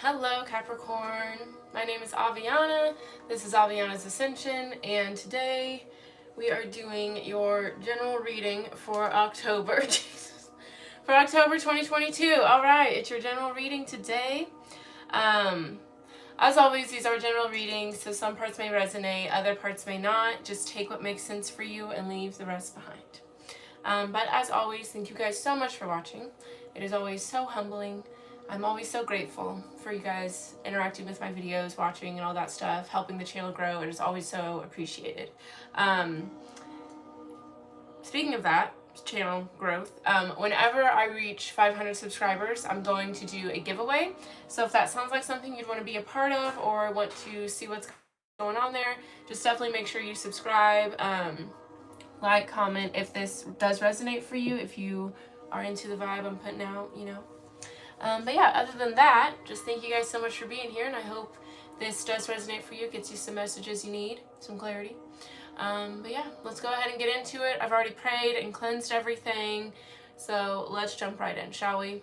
Hello Capricorn, my name is Aviana, this is Aviana's Ascension, and today we are doing your general reading for October, for October 2022. Alright, it's your general reading today. As always, these are general readings, so some parts may resonate, other parts may not. Just take what makes sense for you and leave the rest behind. But as always, thank you guys so much for watching. It is always so humbling. I'm always so grateful for you guys interacting with my videos, watching and all that stuff, helping the channel grow. It is always so appreciated. Speaking of that, channel growth, whenever I reach 500 subscribers, I'm going to do a giveaway. So if that sounds like something you'd want to be a part of or want to see what's going on there, just definitely make sure you subscribe, like, comment if this does resonate for you, if you are into the vibe I'm putting out, you know. But yeah, other than that, just thank you guys so much for being here, and I hope this does resonate for you, gets you some messages you need, some clarity. But yeah, let's go ahead and get into it. I've already prayed and cleansed everything, so let's jump right in, shall we?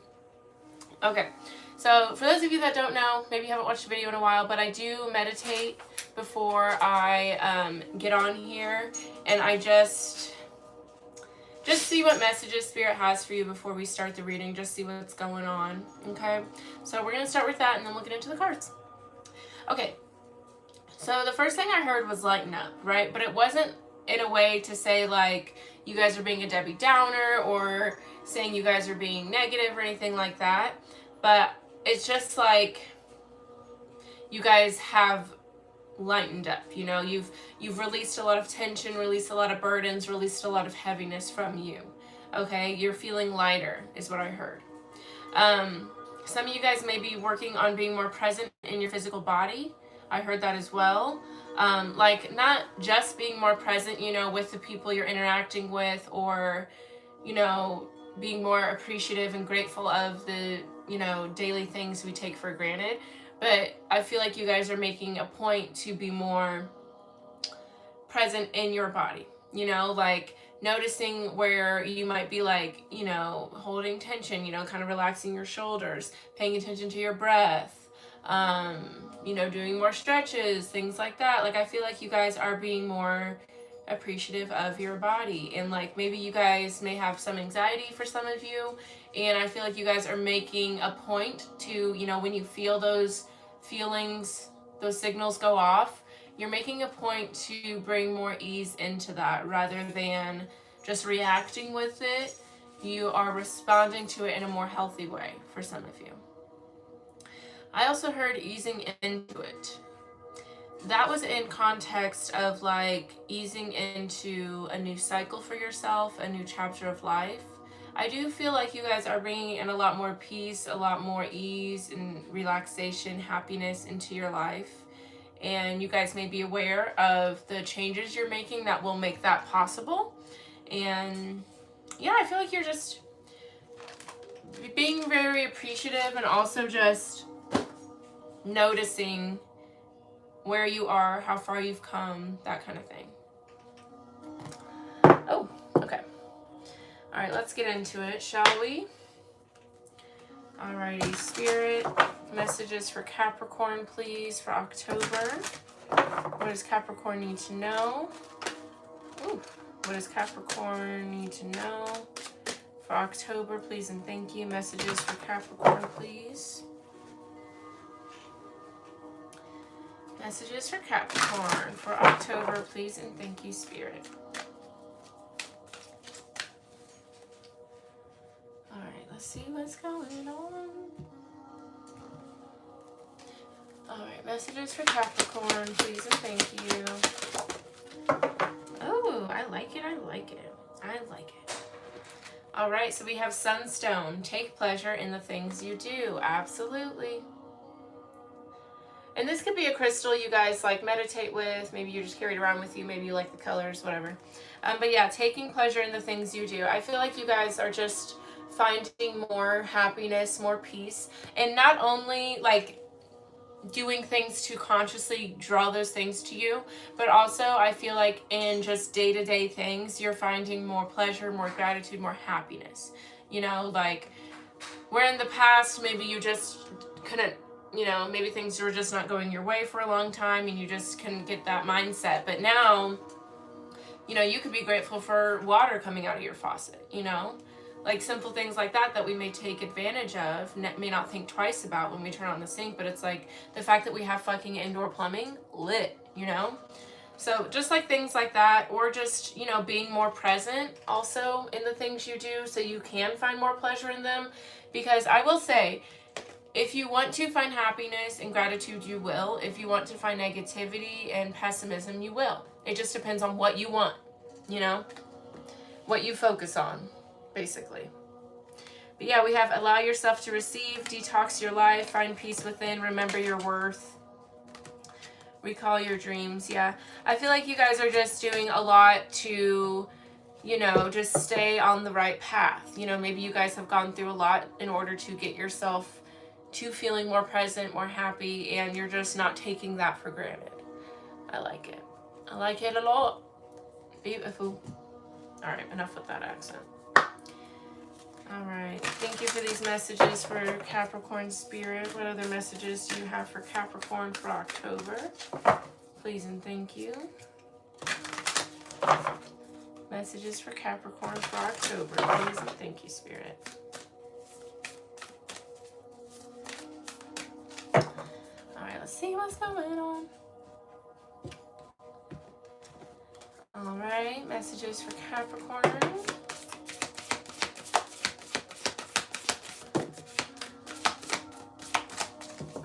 Okay, so for those of you that don't know, maybe you haven't watched a video in a while, but I do meditate before I get on here, and I just see what messages Spirit has for you before we start the reading. Just see what's going on, okay? So we're going to start with that and then we'll get into the cards. Okay, so the first thing I heard was lighten up, right? But it wasn't in a way to say, like, you guys are being a Debbie Downer or saying you guys are being negative or anything like that. But it's just like you guys have lightened up, you know, you've released a lot of tension, released a lot of burdens, released a lot of heaviness from you. Okay, you're feeling lighter is what I heard. Some of you guys may be working on being more present in your physical body. I heard that as well. Like, not just being more present, you know, with the people you're interacting with, or, you know, being more appreciative and grateful of the, you know, daily things we take for granted. But I feel like you guys are making a point to be more present in your body, you know, like noticing where you might be, like, you know, holding tension, you know, kind of relaxing your shoulders, paying attention to your breath, you know, doing more stretches, things like that. Like, I feel like you guys are being more appreciative of your body, and like maybe you guys may have some anxiety for some of you, and I feel like you guys are making a point to, you know, when you feel those feelings, those signals go off, you're making a point to bring more ease into that rather than just reacting with it. You are responding to it in a more healthy way for some of you. I also heard easing into it. That was in context of like easing into a new cycle for yourself, a new chapter of life. I do feel like you guys are bringing in a lot more peace, a lot more ease and relaxation, happiness into your life. And you guys may be aware of the changes you're making that will make that possible. And yeah, I feel like you're just being very appreciative and also just noticing where you are, how far you've come, that kind of thing. Oh, okay. All right, let's get into it, shall we? Alrighty, Spirit, messages for Capricorn, please, for October. What does Capricorn need to know? Ooh, what does Capricorn need to know for October, please, and thank you. Messages for Capricorn, please. Messages for Capricorn for October, please, and thank you, Spirit. Alright, let's see what's going on. Alright, messages for Capricorn, please, and thank you. Oh, I like it, I like it. I like it. Alright, so we have Sunstone. Take pleasure in the things you do. Absolutely. And this could be a crystal you guys like meditate with. Maybe you just carry it around with you. Maybe you like the colors, whatever. But yeah, taking pleasure in the things you do. I feel like you guys are just finding more happiness, more peace. And not only like doing things to consciously draw those things to you, but also I feel like in just day-to-day things, you're finding more pleasure, more gratitude, more happiness. You know, like where in the past maybe you just couldn't you know, maybe things were just not going your way for a long time and you just couldn't get that mindset. But now, you know, you could be grateful for water coming out of your faucet, you know? Like simple things like that that we may take advantage of, may not think twice about when we turn on the sink, but it's like the fact that we have fucking indoor plumbing lit, you know? So just like things like that, or just, you know, being more present also in the things you do so you can find more pleasure in them. Because I will say, if you want to find happiness and gratitude, you will. If you want to find negativity and pessimism, you will. It just depends on what you want, you know? What you focus on, basically. But yeah, we have allow yourself to receive, detox your life, find peace within, remember your worth, recall your dreams. Yeah, I feel like you guys are just doing a lot to, you know, just stay on the right path. You know, maybe you guys have gone through a lot in order to get yourself to feeling more present, more happy, and you're just not taking that for granted. I like it. I like it a lot. Beautiful. All right, enough with that accent. All right, thank you for these messages for Capricorn spirit. What other messages do you have for Capricorn for October? Please and thank you. Messages for Capricorn for October. Please and thank you, spirit. All right, let's see what's going on. All right, messages for Capricorn.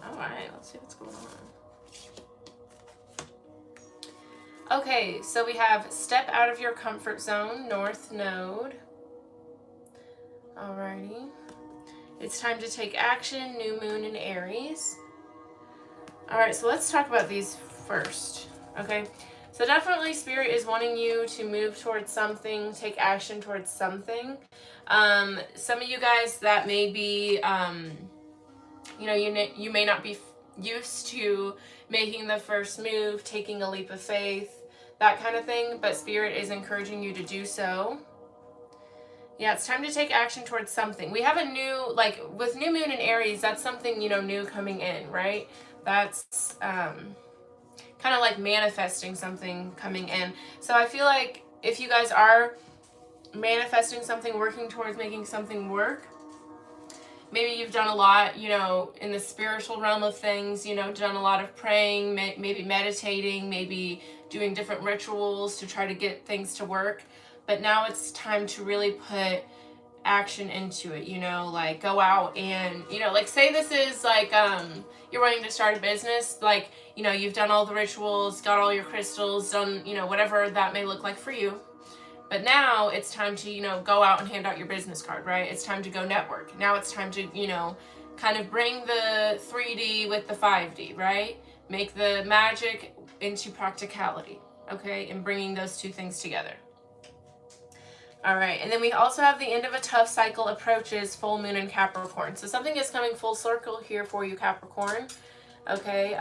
All right, let's see what's going on. Okay, so we have step out of your comfort zone, North Node. Alrighty. It's time to take action, New Moon in Aries. All right, so let's talk about these first, okay? So definitely Spirit is wanting you to move towards something, take action towards something. Some of you guys that may be, you know, you may not be used to making the first move, taking a leap of faith, that kind of thing, but Spirit is encouraging you to do so. Yeah, it's time to take action towards something. We have a new, like with New Moon in Aries, that's something, you know, new coming in, right? That's kind of like manifesting something coming in. So I feel like if you guys are manifesting something, working towards making something work, maybe you've done a lot, you know, in the spiritual realm of things, you know, done a lot of praying, maybe meditating, maybe doing different rituals to try to get things to work. But now it's time to really put action into it, you know, like go out and, you know, like say this is like, you're wanting to start a business, like, you know, you've done all the rituals, got all your crystals, done, you know, whatever that may look like for you. But now it's time to, you know, go out and hand out your business card, right? It's time to go network. Now it's time to, you know, kind of bring the 3D with the 5D, right? Make the magic into practicality, okay? And bringing those two things together. All right, and then we also have the end of a tough cycle approaches, full moon in Capricorn. So something is coming full circle here for you, Capricorn. Okay,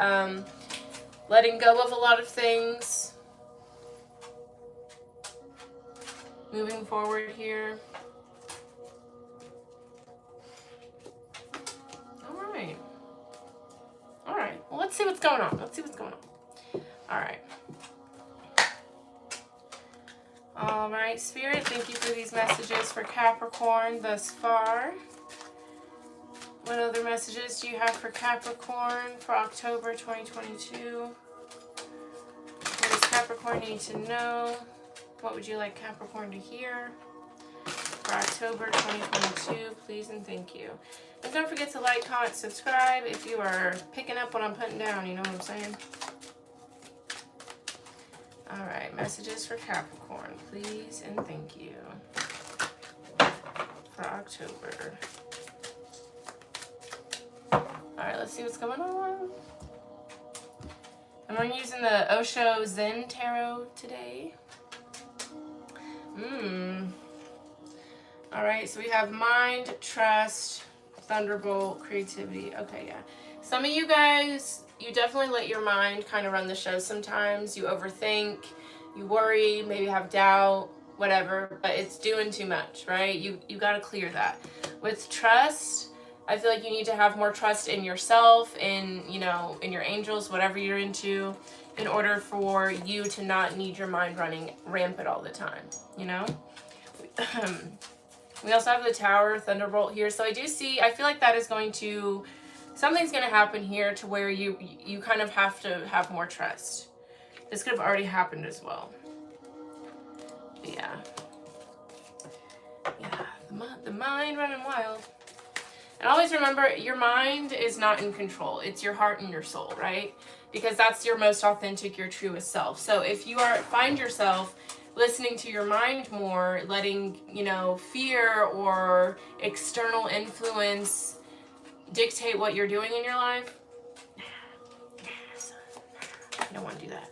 letting go of a lot of things. Moving forward here. All right. All right, well, let's see what's going on. Let's see what's going on. All right. All right, Spirit, thank you for these messages for Capricorn thus far. What other messages do you have for Capricorn for October 2022? What does Capricorn need to know? What would you like Capricorn to hear for October 2022? Please and thank you. And don't forget to like, comment, subscribe if you are picking up what I'm putting down, you know what I'm saying? All right, messages for Capricorn, please and thank you for October. All right, let's see what's going on. I'm using the Osho Zen Tarot today. All right, so we have mind, trust, thunderbolt, creativity. Okay, yeah. Some of you guys, you definitely let your mind kind of run the show sometimes. You overthink, you worry, maybe have doubt, whatever, but it's doing too much, right? You got to clear that. With trust, I feel like you need to have more trust in yourself, in, you know, in your angels, whatever you're into, in order for you to not need your mind running rampant all the time, you know? We also have the Tower, Thunderbolt here. So I do see, I feel like that is going to, something's going to happen here to where you kind of have to have more trust. This could have already happened as well. But yeah. Yeah, the mind running wild. And always remember, your mind is not in control. It's your heart and your soul, right? Because that's your most authentic, your truest self. So if you find yourself listening to your mind more, letting, you know, fear or external influence dictate what you're doing in your life, you don't want to do that.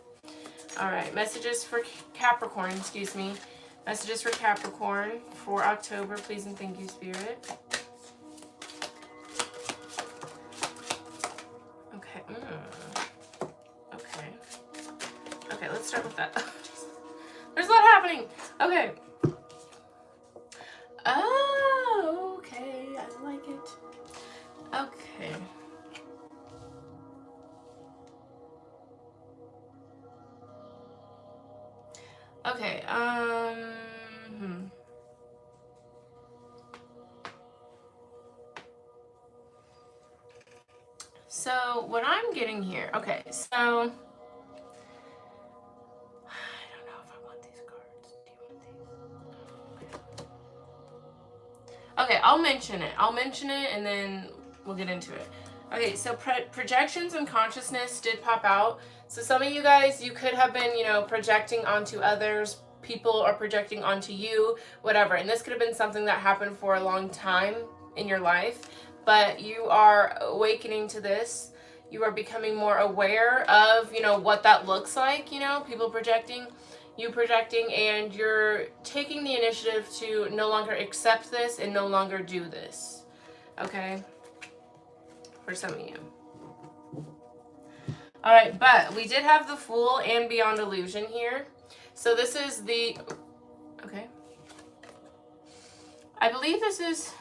All right, messages for Capricorn, excuse me. Messages for Capricorn for October, please and thank you, Spirit. Okay. Okay. Okay, let's start with that. Oh, there's a lot happening. Okay. Oh, okay. I like it. Okay. Okay, So, what I'm getting here, okay, so, I don't know if I want these cards. Do you want these? Okay, I'll mention it, and then we'll get into it. Okay, so projections and consciousness did pop out. So some of you guys, you could have been, you know, projecting onto others. People are projecting onto you, whatever. And this could have been something that happened for a long time in your life. But you are awakening to this. You are becoming more aware of, you know, what that looks like, you know, people projecting, you projecting, and you're taking the initiative to no longer accept this and no longer do this. Okay? For some of you. All right, but we did have the Fool and Beyond Illusion here. So this is the, okay. I believe this is,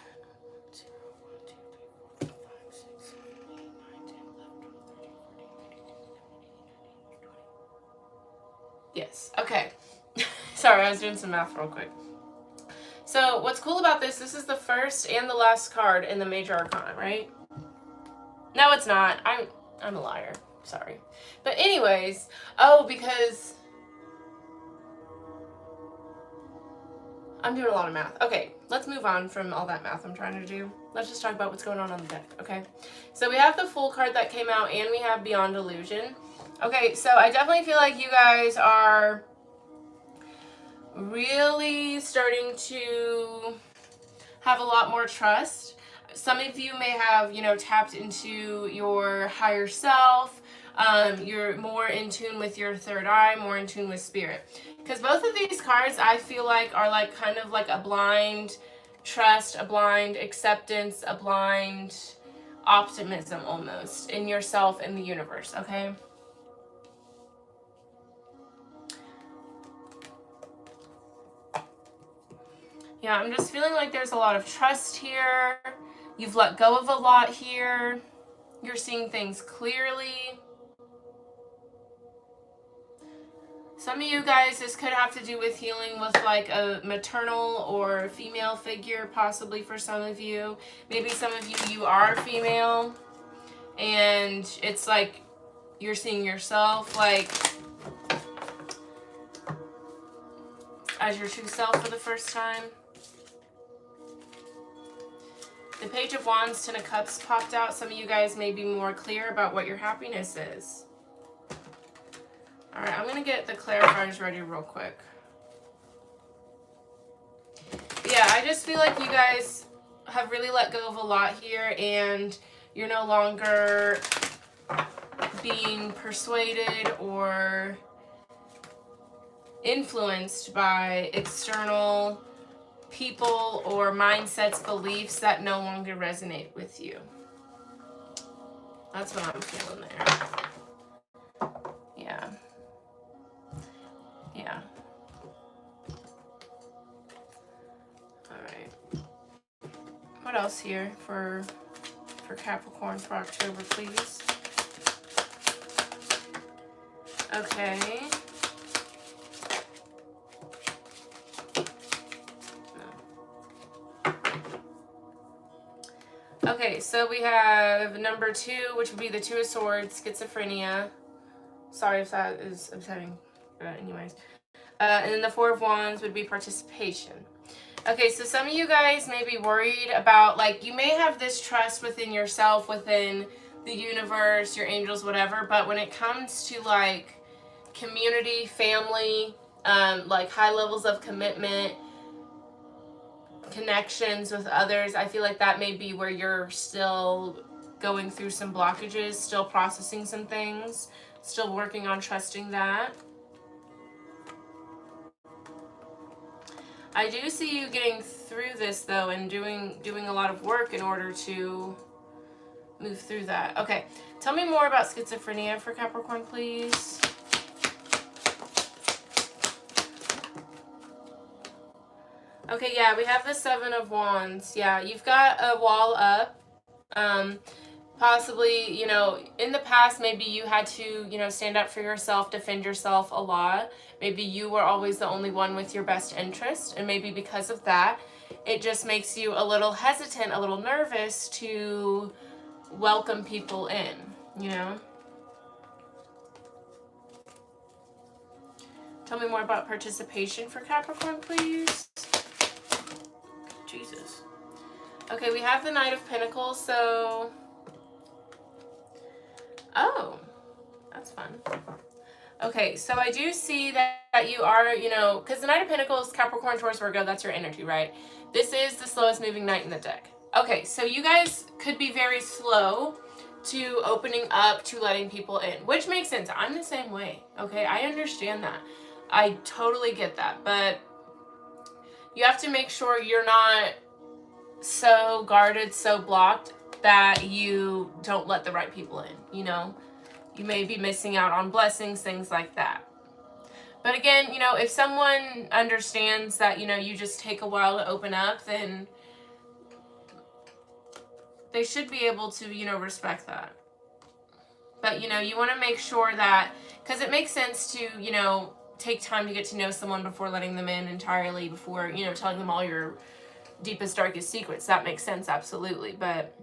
yes, okay. Sorry, I was doing some math real quick. So what's cool about this is the first and the last card in the Major Arcana, right? No, it's not. I'm a liar. Sorry. But anyways, oh, because I'm doing a lot of math. Okay, let's move on from all that math I'm trying to do. Let's just talk about what's going on the deck, okay? So we have the Fool card that came out, and we have Beyond Illusion. Okay, so I definitely feel like you guys are really starting to have a lot more trust. Some of you may have, you know, tapped into your higher self. You're more in tune with your third eye, more in tune with spirit. Because both of these cards, I feel like, are like kind of like a blind trust, a blind acceptance, a blind optimism almost in yourself and the universe, okay? Yeah, I'm just feeling like there's a lot of trust here. You've let go of a lot here. You're seeing things clearly. Some of you guys, this could have to do with healing with like a maternal or female figure, possibly for some of you. Maybe some of you, you are female, and it's like you're seeing yourself like as your true self for the first time. The Page of Wands, Ten of Cups popped out. Some of you guys may be more clear about what your happiness is. All right, I'm going to get the clarifiers ready real quick. Yeah, I just feel like you guys have really let go of a lot here, and you're no longer being persuaded or influenced by external people or mindsets, beliefs that no longer resonate with you. That's what I'm feeling there. Yeah. Yeah. All right. What else here for for Capricorn for October, please. Okay. Okay, so we have number 2, which would be the 2 of Swords, schizophrenia. Sorry if that is upsetting, but anyways. And then the 4 of Wands would be participation. Okay, so some of you guys may be worried about, like, you may have this trust within yourself, within the universe, your angels, whatever, but when it comes to, like, community, family, like high levels of commitment, connections with others, I feel like that may be where you're still going through some blockages, still processing some things, still working on trusting that. I do see you getting through this though, and doing a lot of work in order to move through that. Okay, tell me more about schizophrenia for Capricorn, please. Okay, yeah, we have the 7 of Wands. Yeah, you've got a wall up. Possibly, you know, in the past, maybe you had to, you know, stand up for yourself, defend yourself a lot. Maybe you were always the only one with your best interest. And maybe because of that, it just makes you a little hesitant, a little nervous to welcome people in, you know? Tell me more about participation for Capricorn, please. Jesus. Okay, we have the Knight of Pentacles, so... Oh, that's fun. Okay, so I do see that you are, you know, because the Knight of Pentacles, Capricorn, Taurus, Virgo, that's your energy, right? This is the slowest moving knight in the deck. Okay, so you guys could be very slow to opening up, to letting people in, which makes sense. I'm the same way, okay? I understand that. I totally get that, but you have to make sure you're not so guarded, so blocked that you don't let the right people in, you know? You may be missing out on blessings, things like that. But again, you know, if someone understands that, you know, you just take a while to open up, then they should be able to, you know, respect that. But, you know, you want to make sure that, because it makes sense to, you know, take time to get to know someone before letting them in entirely, before, you know, telling them all your deepest, darkest secrets. That makes sense, absolutely. But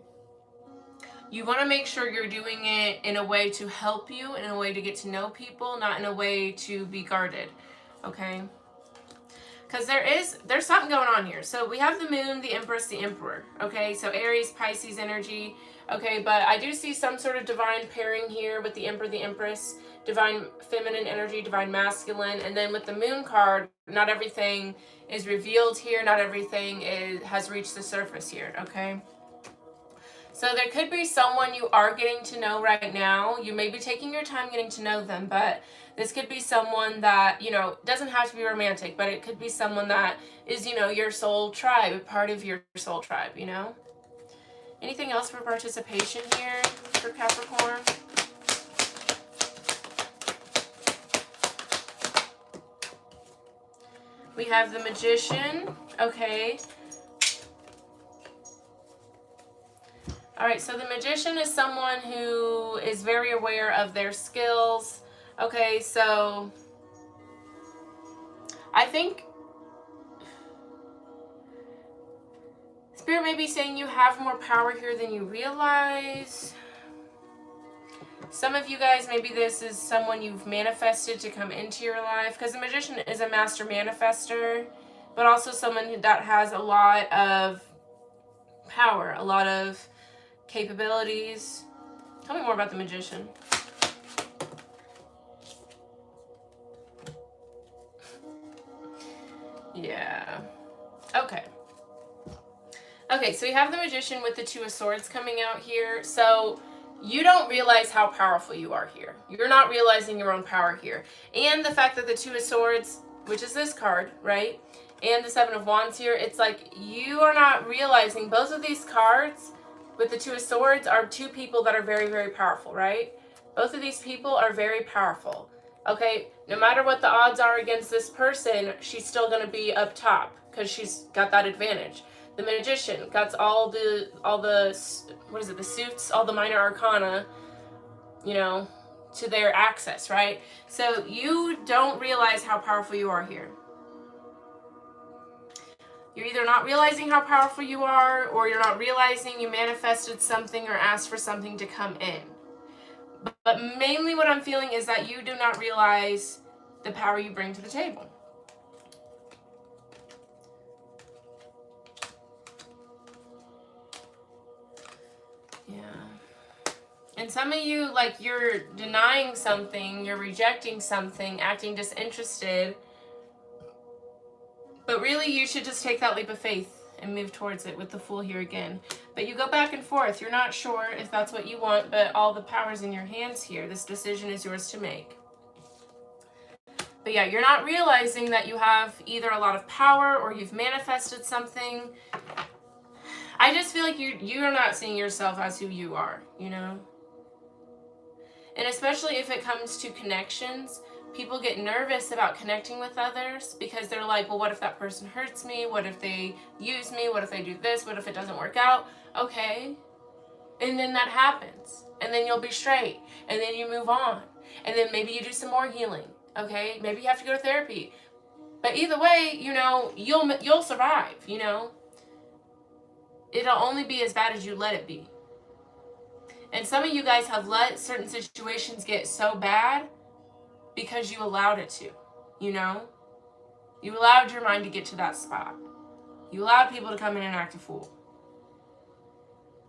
you want to make sure you're doing it in a way to help you, in a way to get to know people, not in a way to be guarded, okay? Because there's something going on here. So we have the Moon, the Empress, the Emperor, okay? So Aries, Pisces energy, okay? But I do see some sort of divine pairing here with the Emperor, the Empress, divine feminine energy, divine masculine, and then with the Moon card, not everything is revealed here, not everything has reached the surface here, okay? So there could be someone you are getting to know right now. You may be taking your time getting to know them, but this could be someone that, you know, doesn't have to be romantic, but it could be someone that is, you know, your soul tribe, part of your soul tribe, you know? Anything else for participation here for Capricorn? We have the Magician, okay. All right, so the Magician is someone who is very aware of their skills. Okay, so I think Spirit may be saying you have more power here than you realize. Some of you guys, maybe this is someone you've manifested to come into your life, because the Magician is a master manifester, but also someone that has a lot of power, a lot of capabilities. Tell me more about the Magician. Yeah. Okay. Okay, so you have the Magician with the 2 of Swords coming out here. So you don't realize how powerful you are here. You're not realizing your own power here. And the fact that the 2 of Swords, which is this card, right? And the 7 of Wands here, it's like you are not realizing both of these cards with the 2 of Swords are 2 people that are very, very powerful, right? Both of these people are very powerful. Okay, no matter what the odds are against this person, she's still going to be up top because she's got that advantage. The Magician got all the what is it, the suits, all the minor arcana, you know, to their access, right? So you don't realize how powerful you are here. You're either not realizing how powerful you are, or you're not realizing you manifested something or asked for something to come in. But mainly what I'm feeling is that you do not realize the power you bring to the table. Yeah. And some of you, like, you're denying something, you're rejecting something, acting disinterested. But really, you should just take that leap of faith and move towards it with the Fool here again. But you go back and forth. You're not sure if that's what you want, but all the power's in your hands here. This decision is yours to make. But yeah, you're not realizing that you have either a lot of power or you've manifested something. I just feel like you're not seeing yourself as who you are, you know? And especially if it comes to connections, people get nervous about connecting with others because they're like, well, what if that person hurts me? What if they use me? What if they do this? What if it doesn't work out? Okay. And then that happens. And then you'll be straight. And then you move on. And then maybe you do some more healing. Okay? Maybe you have to go to therapy. But either way, you know, you'll survive, you know? It'll only be as bad as you let it be. And some of you guys have let certain situations get so bad because you allowed it to, you know? You allowed your mind to get to that spot. You allowed people to come in and act a fool.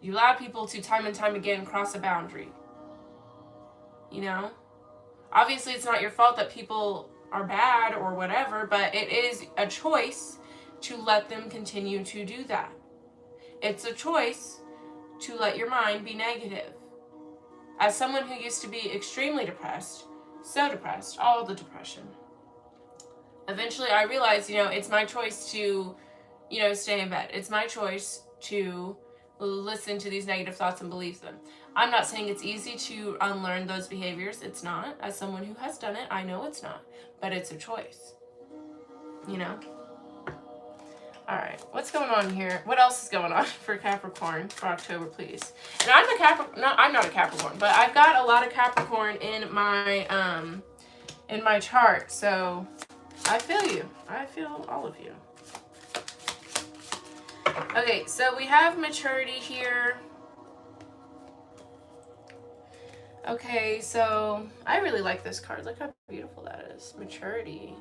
You allowed people to time and time again cross a boundary. You know? Obviously, it's not your fault that people are bad or whatever, but it is a choice to let them continue to do that. It's a choice to let your mind be negative. As someone who used to be extremely depressed, so depressed, all the depression, eventually I realized, you know, it's my choice to, you know, stay in bed. It's my choice to listen to these negative thoughts and believe them. I'm not saying it's easy to unlearn those behaviors. It's not. As someone who has done it, I know it's not. But it's a choice. You know? All right, what's going on here? What else is going on for Capricorn for October, please? And I'm a Capricorn. No, I'm not a Capricorn, but I've got a lot of Capricorn in my chart. So I feel you. I feel all of you. Okay, so we have maturity here. Okay, so I really like this card. Look how beautiful that is. Maturity.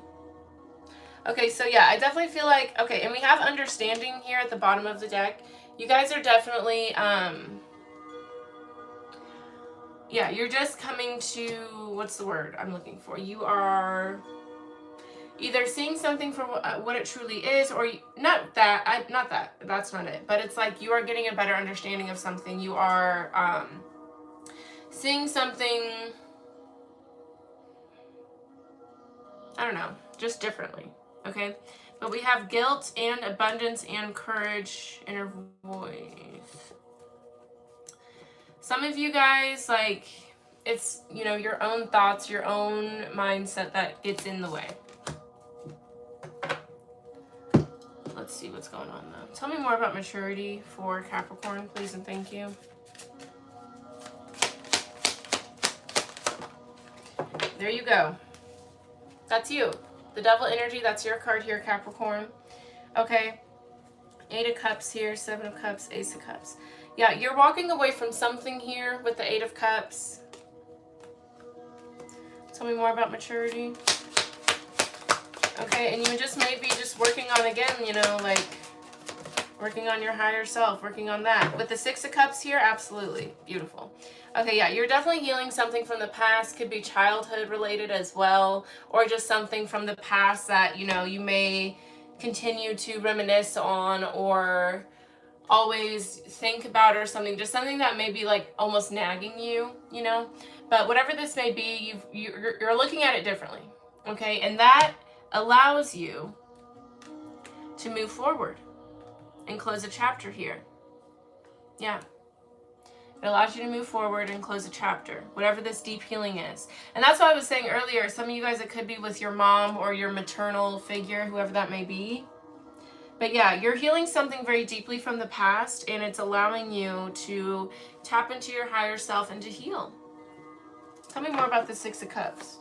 Okay, so yeah, I definitely feel like, okay, and we have understanding here at the bottom of the deck. You guys are definitely, yeah, you're just coming to, what's the word I'm looking for? You are either seeing something for what it truly is, or that's not it, but it's like you are getting a better understanding of something. You are, seeing something, I don't know, just differently. Okay, but we have guilt and abundance and courage, inner voice. Some of you guys, like, it's, you know, your own thoughts, your own mindset that gets in the way. Let's see what's going on though. Tell me more about maturity for Capricorn, please, and thank you. There you go. That's you. The Devil energy, that's your card here, Capricorn. Okay. 8 of Cups here, 7 of Cups, Ace of Cups. Yeah, you're walking away from something here with the 8 of Cups. Tell me more about maturity. Okay, and you just may be just working on, again, you know, like, working on your higher self, working on that. With the 6 of Cups here, absolutely. Beautiful. Okay, yeah, you're definitely healing something from the past. Could be childhood related as well, or just something from the past that, you know, you may continue to reminisce on or always think about, or something, just something that may be like almost nagging you, you know. But whatever this may be, you're looking at it differently, okay? And that allows you to move forward and close a chapter here. Yeah. It allows you to move forward and close a chapter, whatever this deep healing is. And that's what I was saying earlier. Some of you guys, it could be with your mom or your maternal figure, whoever that may be. But yeah, you're healing something very deeply from the past, and it's allowing you to tap into your higher self and to heal. Tell me more about the Six of Cups.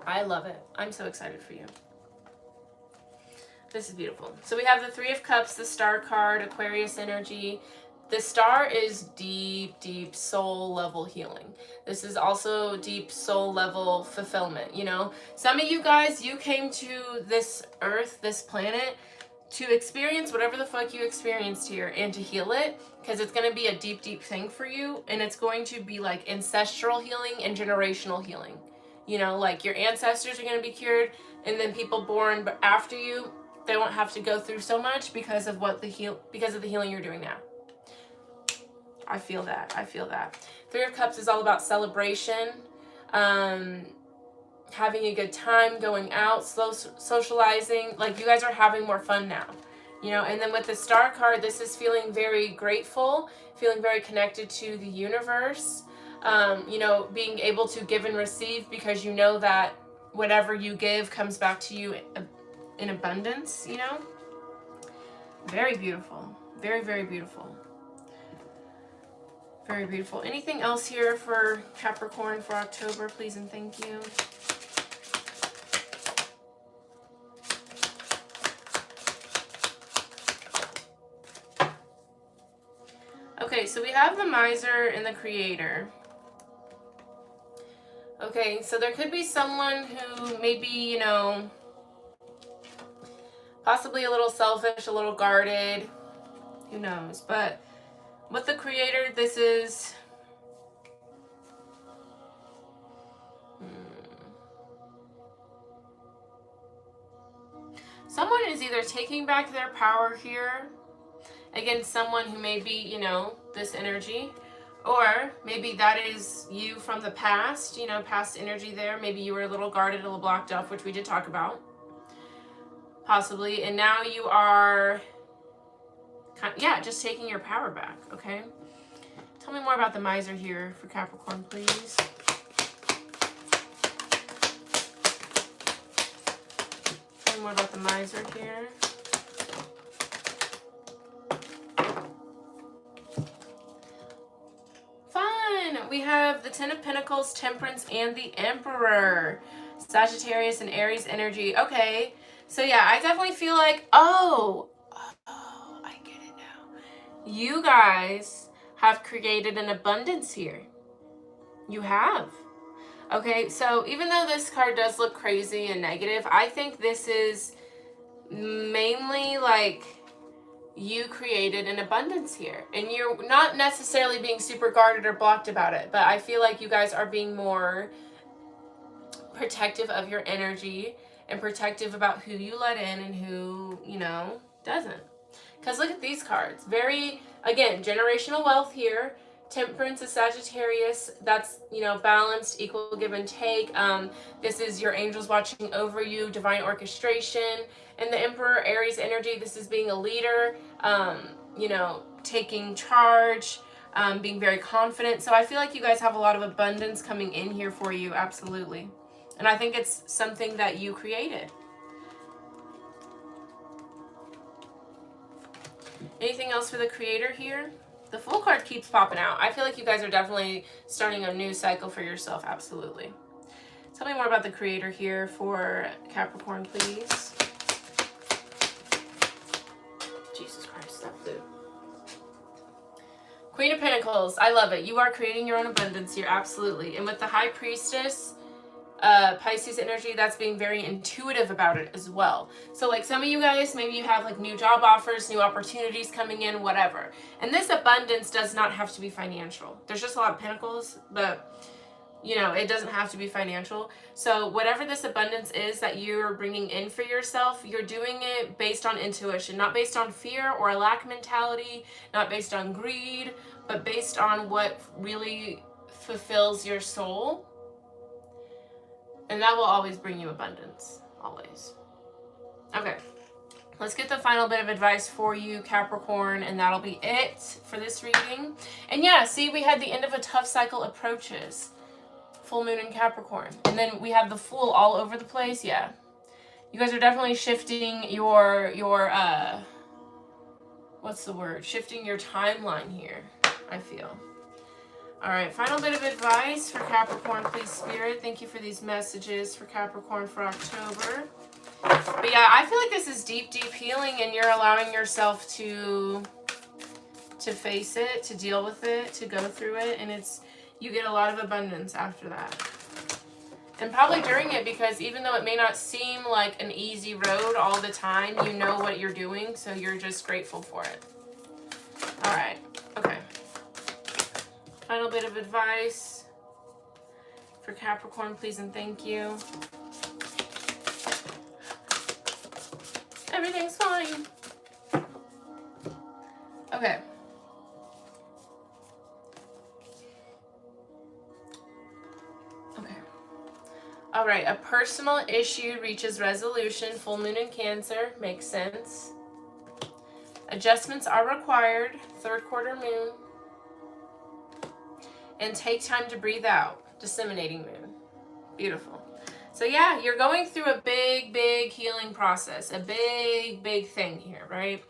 I love it. I'm so excited for you. This is beautiful. So we have the Three of Cups, the Star card, Aquarius energy. The Star is deep, deep soul level healing. This is also deep soul level fulfillment, you know. Some of you guys, you came to this earth, this planet, to experience whatever the fuck you experienced here and to heal it, because it's going to be a deep, deep thing for you. And it's going to be like ancestral healing and generational healing. You know, like your ancestors are going to be cured, and then people born after you, they won't have to go through so much because of what the healing you're doing now. I feel that. I feel that. Three of Cups is all about celebration, having a good time, going out, socializing. Like, you guys are having more fun now, you know. And then with the Star card, this is feeling very grateful, feeling very connected to the universe, you know, being able to give and receive, because you know that whatever you give comes back to you in abundance, you know. Very beautiful. Very, very beautiful. Very beautiful. Anything else here for Capricorn for October, please and thank you. Okay, so we have the Miser and the Creator. Okay, so there could be someone who maybe, you know, possibly a little selfish, a little guarded, who knows. But with the Creator, this is someone is either taking back their power here against someone who may be, you know, this energy, or maybe that is you from the past, you know, past energy there. Maybe you were a little guarded, a little blocked off, which we did talk about, possibly, and now you are, yeah, just taking your power back, okay? Tell me more about the Miser here for Capricorn, please. Tell me more about the Miser here. Fun! We have the Ten of Pentacles, Temperance, and the Emperor. Sagittarius and Aries energy. Okay, so yeah, I definitely feel like, oh, I get it now. You guys have created an abundance here. You have. Okay, so even though this card does look crazy and negative, I think this is mainly like you created an abundance here. And you're not necessarily being super guarded or blocked about it, but I feel like you guys are being more protective of your energy and protective about who you let in and who, you know, doesn't. Because look at these cards. Very, again, generational wealth here. Temperance is Sagittarius. That's, you know, balanced, equal give and take. This is your angels watching over you, divine orchestration. And the Emperor, Aries energy, this is being a leader, you know, taking charge, being very confident. So I feel like you guys have a lot of abundance coming in here for you, absolutely. And I think it's something that you created. Anything else for the Creator here? The Fool card keeps popping out. I feel like you guys are definitely starting a new cycle for yourself, absolutely. Tell me more about the Creator here for Capricorn, please. Jesus Christ, that flew. Queen of Pentacles, I love it. You are creating your own abundance here, absolutely. And with the High Priestess, Pisces energy, that's being very intuitive about it as well. So like some of you guys, maybe you have like new job offers, new opportunities coming in, whatever. And this abundance does not have to be financial. There's just a lot of pentacles, but you know, it doesn't have to be financial. So whatever this abundance is that you're bringing in for yourself, you're doing it based on intuition, not based on fear or a lack mentality, not based on greed, but based on what really fulfills your soul. And that will always bring you abundance, always. Okay, let's get the final bit of advice for you, Capricorn, and that'll be it for this reading. And yeah, see, we had the end of a tough cycle approaches. full moon in Capricorn. And then we have the Fool all over the place. Yeah. You guys are definitely shifting your what's the word? Shifting your timeline here, I feel. All right, final bit of advice for Capricorn, please, Spirit. Thank you for these messages for Capricorn for October. But yeah, I feel like this is deep, deep healing, and you're allowing yourself to face it, to deal with it, to go through it, and you get a lot of abundance after that. And probably during it, because even though it may not seem like an easy road all the time, you know what you're doing, so you're just grateful for it. All right, okay. Final bit of advice for Capricorn, please and thank you. Everything's fine. Okay. All right, a personal issue reaches resolution. Full moon in Cancer. Makes sense. Adjustments are required. Third quarter moon. And take time to breathe out. Disseminating moon. Beautiful. So yeah, you're going through a big, big healing process. A big, big thing here, right?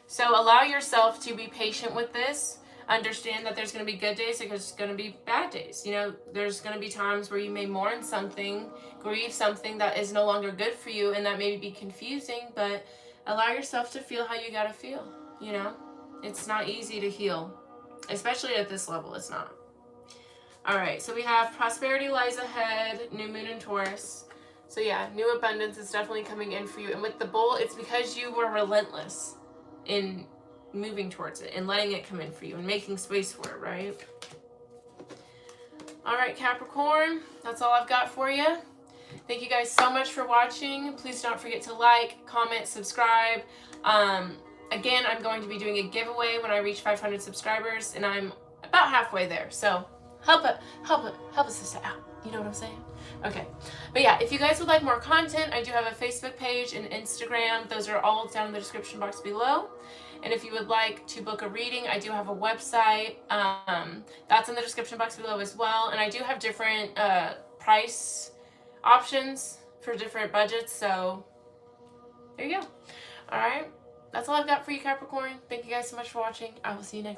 So allow yourself to be patient with this. Understand that there's going to be good days, because there's going to be bad days. You know, there's going to be times where you may mourn something, grieve something that is no longer good for you, and that may be confusing, but allow yourself to feel how you got to feel, you know? It's not easy to heal, especially at this level, it's not. All right, so we have prosperity lies ahead, new moon in Taurus. So yeah, new abundance is definitely coming in for you. And with the bull, it's because you were relentless in moving towards it and letting it come in for you and making space for it, right? All right, Capricorn, that's all I've got for you. Thank you guys so much for watching. Please don't forget to like, comment, subscribe. Again, I'm going to be doing a giveaway when I reach 500 subscribers, and I'm about halfway there. So help a sister out. You know what I'm saying? Okay. But yeah, if you guys would like more content, I do have a Facebook page and Instagram. Those are all down in the description box below. And if you would like to book a reading, I do have a website. That's in the description box below as well. And I do have different price options for different budgets. So there you go. All right. That's all I've got for you, Capricorn. Thank you guys so much for watching. I will see you next time.